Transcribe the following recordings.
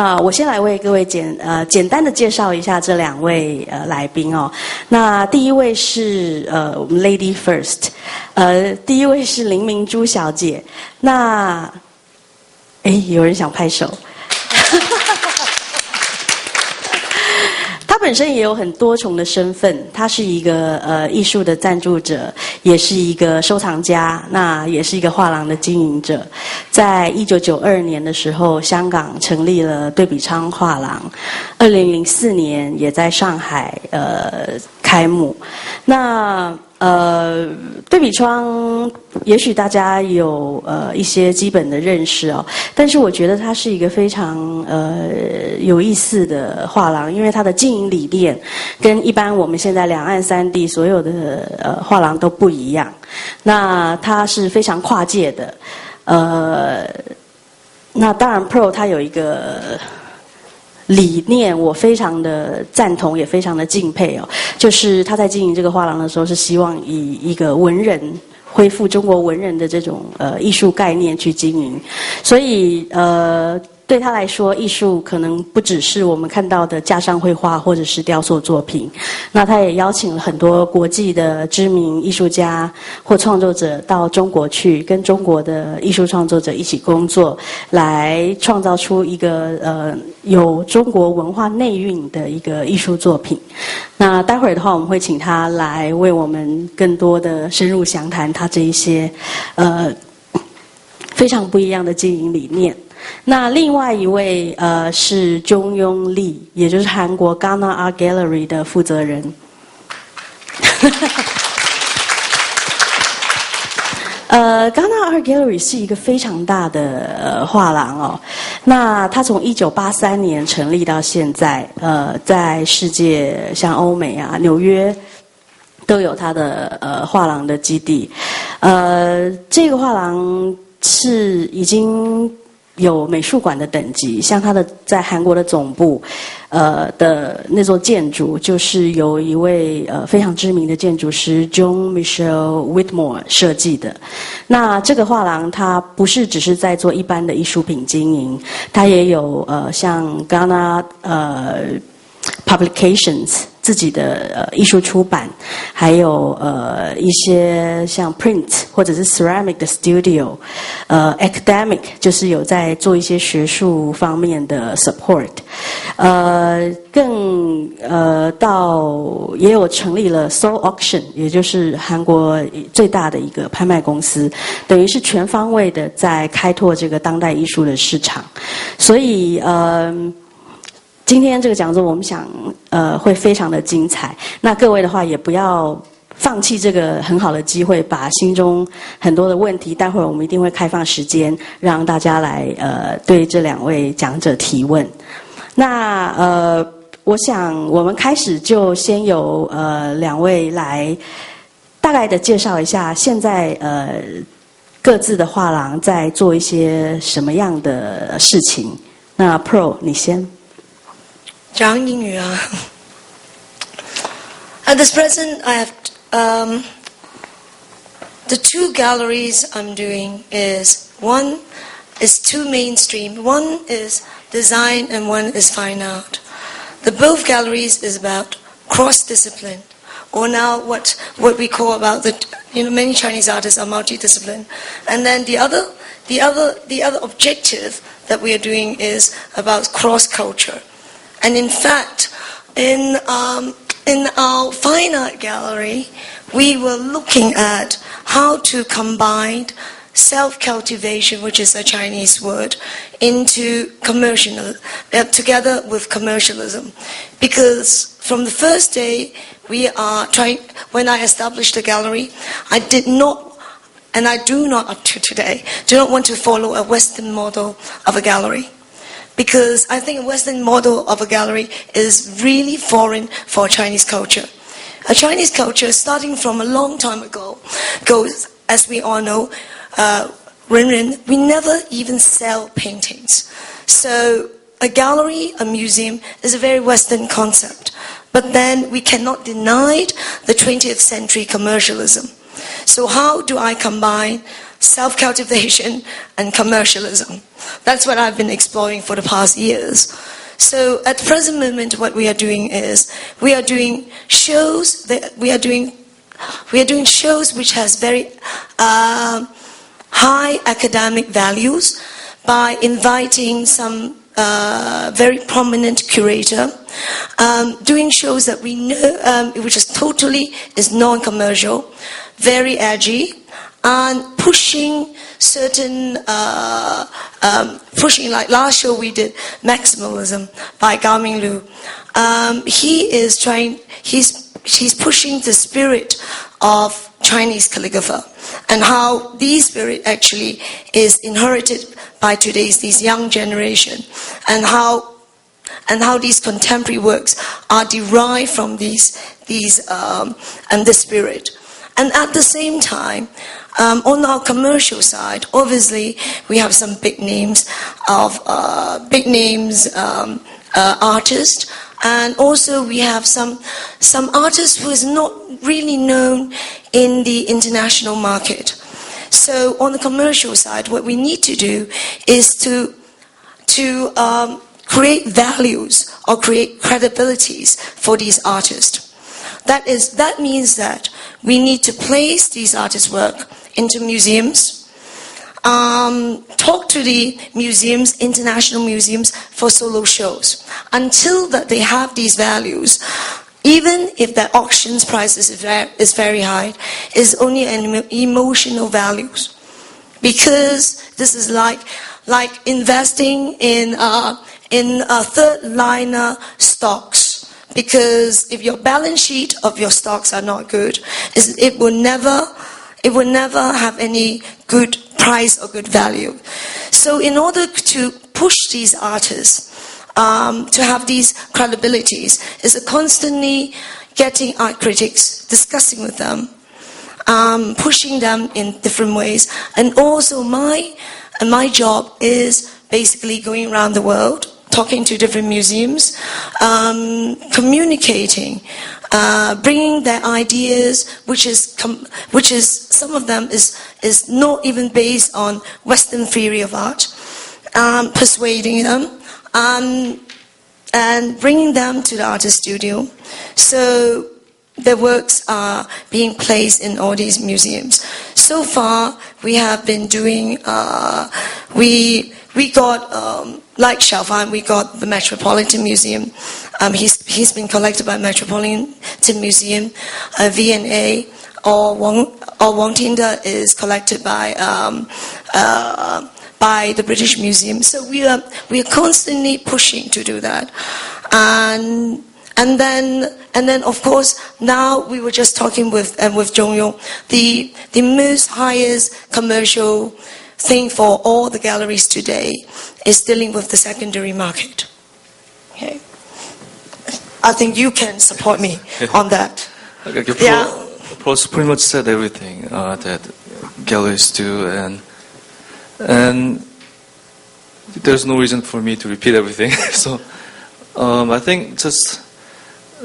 那我先来为各位简单的介绍一下这2位来宾哦。那第一位是我们 Lady First， 第一位是林明珠小姐。那有人想拍手。他本身也有很多重的身份，他是一个艺术的赞助者，也是一个收藏家，那也是一个画廊的经营者。在1992年的时候，香港成立了对比窗画廊，2004年也在上海开幕。那对比窗，也许大家有一些基本的认识哦，但是我觉得它是一个非常有意思的画廊，因为它的经营理念跟一般我们现在两岸三地所有的画廊都不一样。那它是非常跨界的，那当然 Pro 它有一个理念我非常的赞同，也非常的敬佩哦。就是他在经营这个画廊的时候，是希望以一个文人恢复中国文人的这种艺术概念去经营，所以对他来说，艺术可能不只是我们看到的架上绘画或者是雕塑作品。那他也邀请了很多国际的知名艺术家或创作者到中国去，跟中国的艺术创作者一起工作，来创造出一个有中国文化内蕴的一个艺术作品。那待会儿的话，我们会请他来为我们更多的深入详谈他这一些非常不一样的经营理念。那另外一位是Jun Yong LEE，也就是韩国 Gana Art Gallery 的负责人。Gana Art Gallery 是一个非常大的画廊哦。那它从1983年成立到现在，在世界像欧美啊、纽约都有它的画廊的基地。这个画廊是已经有美术馆的等级，像它的在韩国的总部，的那座建筑就是由一位非常知名的建筑师 Jean-Michel Whitmore 设计的。那这个画廊它不是只是在做一般的艺术品经营，它也有像 Gana Publications 自己的艺术出版，还有一些像 print 或者是 ceramic 的 studio， academic 就是有在做一些学术方面的 support， 更到也有成立了 Seoul Auction， 也就是韩国最大的一个拍卖公司，等于是全方位的在开拓这个当代艺术的市场，所以今天这个讲座，我们想会非常的精彩。那各位的话，也不要放弃这个很好的机会，把心中很多的问题，待会儿我们一定会开放时间，让大家来对这2位讲者提问。那我想我们开始就先由2位来大概的介绍一下现在各自的画廊在做一些什么样的事情。那 Pro 你先。讲英语啊。At this present, I have the 2 galleries I'm doing one is too mainstream. One is design and one is fine art. The both galleries is about cross-discipline, or now what we call about many Chinese artists are multidiscipline. And then the other objective that we are doing is about cross-culture. And in fact, in our fine art gallery, we were looking at how to combine self-cultivation, which is a Chinese word, into together with commercialism. Because from the first day when I established the gallery, I did not, and I do not up to today, do not want to follow a Western model of a gallery. Because I think a Western model of a gallery is really foreign for Chinese culture. A Chinese culture, starting from a long time ago, goes, as we all know, we never even sell paintings. So a gallery, a museum, is a very Western concept. But then we cannot deny the 20th century commercialism. So how do I combine self-cultivation and commercialism. That's what I've been exploring for the past years. So at the present moment, what we are doing is we are doing shows which has very high academic values by inviting some very prominent curator, doing shows that we know, which is totally non-commercial, very edgy, and pushing certain, pushing, like last show we did Maximalism by Gaming Liu. He's pushing the spirit of Chinese calligrapher and how this spirit actually is inherited by these young generation, and how these contemporary works are derived from this spirit. And at the same time, on our commercial side, obviously we have some big names artists, and also we have some artists who is not really known in the international market. So on the commercial side, what we need to do is to create values or create credibilities for these artists. That means that we need to place these artists' work into museums, talk to the museums, international museums, for solo shows. Until that they have these values, even if the auction's price is very high, is only an emotional values. Because this is like investing in third liner stocks. Because if your balance sheet of your stocks are not good, it will never have any good price or good value. So in order to push these artists to have these credibilities, is constantly getting art critics, discussing with them, pushing them in different ways. And also my job is basically going around the world, talking to different museums, communicating, bringing their ideas, which is some of them is not even based on Western theory of art, persuading them, and bringing them to the artist studio. So their works are being placed in all these museums. So far, we have been doing, we got, like Xiaofan, we got the Metropolitan Museum. He's been collected by Metropolitan Museum. V&A or Wang Tinda is collected by the British Museum. So we are constantly pushing to do that. And then of course now we were just talking with Jung Yong, the most highest commercial thing for all the galleries today is dealing with the secondary market. Okay, I think you can support me on that. Yeah, Paul's pretty much said everything that galleries do, and there's no reason for me to repeat everything. So I think just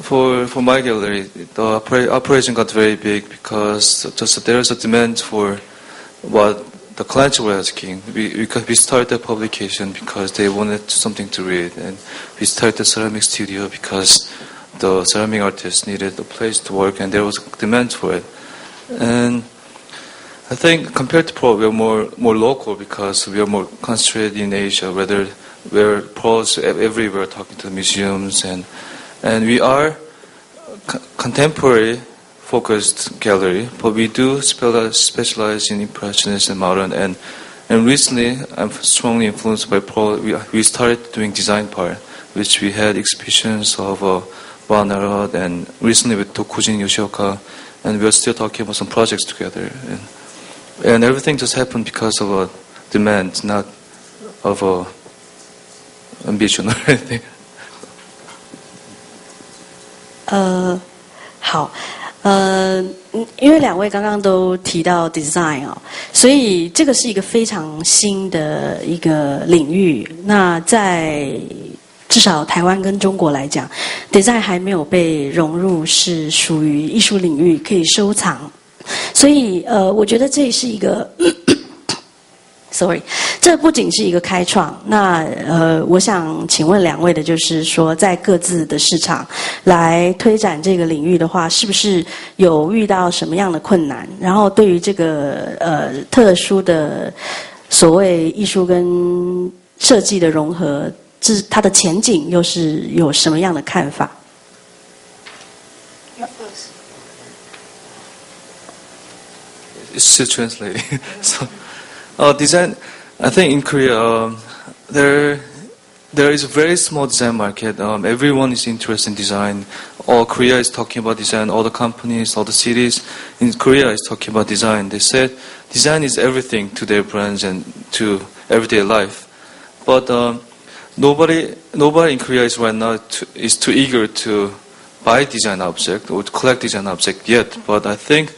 for my gallery, the operation got very big because just there's a demand for what the clients were asking. We started a publication because they wanted something to read, and we started a ceramic studio because the ceramic artists needed a place to work, and there was a demand for it. And I think compared to Pro, we are more local because we are more concentrated in Asia, where Pro's everywhere talking to museums, and we are contemporary focused gallery, but we do specialize in Impressionist and modern. And recently, I'm strongly influenced by Pro. We started doing design part, which we had exhibitions of Wanara, and recently with Tokujin Yoshioka, and we are still talking about some projects together. And everything just happened because of a demand, not of a ambition or anything. 好，因为两位刚刚都提到 design 哦，所以这个是一个非常新的一个领域。那在至少台湾跟中国来讲 ，design 还没有被融入，是属于艺术领域可以收藏。所以我觉得这是一个，sorry， 这不仅是一个开创。那我想请问两位的就是说，在各自的市场来推展这个领域的话，是不是有遇到什么样的困难？然后对于这个特殊的所谓艺术跟设计的融合，它的前景又是有什么样的看法？ It's still translating. So, design. I think in Korea, there is a very small design market. Everyone is interested in design. All Korea is talking about design. All the companies, all the cities in Korea is talking about design. They said design is everything to their brands and to everyday life. But nobody in Korea is right now is too eager to buy design object or to collect design object yet. But I think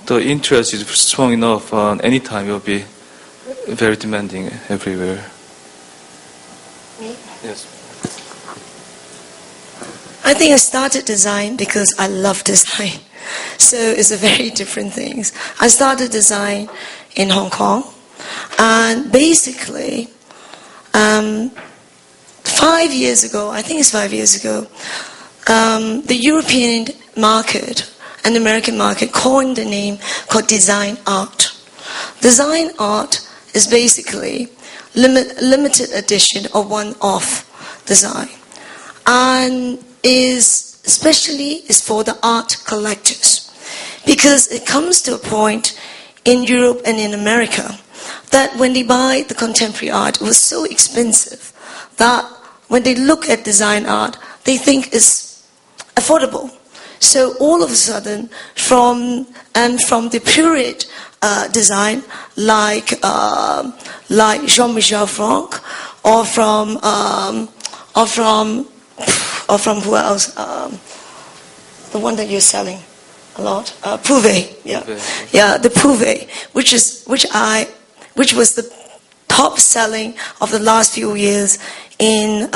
the interest is strong enough. Anytime it will be very demanding everywhere. Me? Yes. I think I started design because I love design. So it's a very different things. I started design in Hong Kong, and basically, 5 years ago, I think it's 5 years ago, the European market and the American market coined the name called design art. Design art is basically limited edition or one-off design, and especially is for the art collectors, because it comes to a point in Europe and in America that when they buy the contemporary art, it was so expensive that when they look at design art, they think it's affordable. So all of a sudden, from the period design, like Jean-Michel Franck, or from who else? The one that you're selling a lot, Pouvet, yeah, the Pouvet, which was the top selling of the last few years in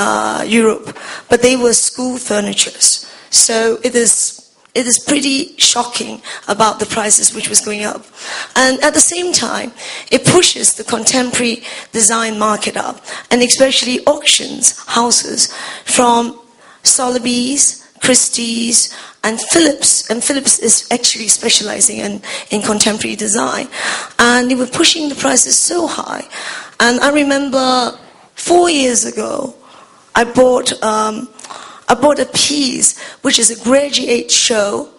Europe, but they were school furnitures. So it is pretty shocking about the prices which was going up. And at the same time, it pushes the contemporary design market up, and especially auctions houses from Sotheby's, Christie's, and Phillips. And Phillips is actually specializing in contemporary design. And they were pushing the prices so high. And I remember 4 years ago, I bought a piece which is a graduate show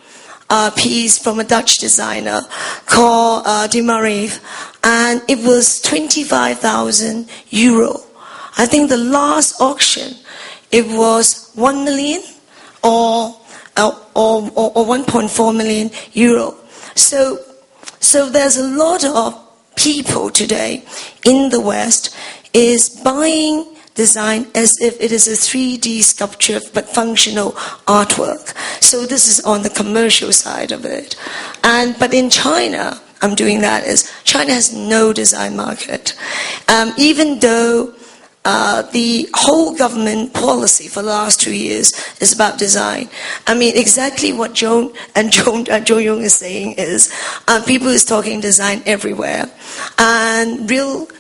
piece from a Dutch designer called De Marieve, and it was €25,000. I think the last auction it was 1 million or 1.4 million euro. So there's a lot of people today in the West is buying design as if it is a 3D sculpture but functional artwork. So this is on the commercial side of it. But in China, I'm doing that is China has no design market. Even though the whole government policy for the last 2 years is about design. I mean, exactly what Jun Yong is saying is, people is talking design everywhere, and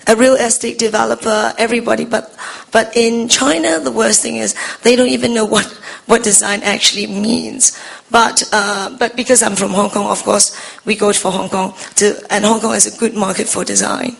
a real estate developer, everybody. But in China, the worst thing is they don't even know what design actually means. But because I'm from Hong Kong, of course, we go for Hong Kong and Hong Kong is a good market for design.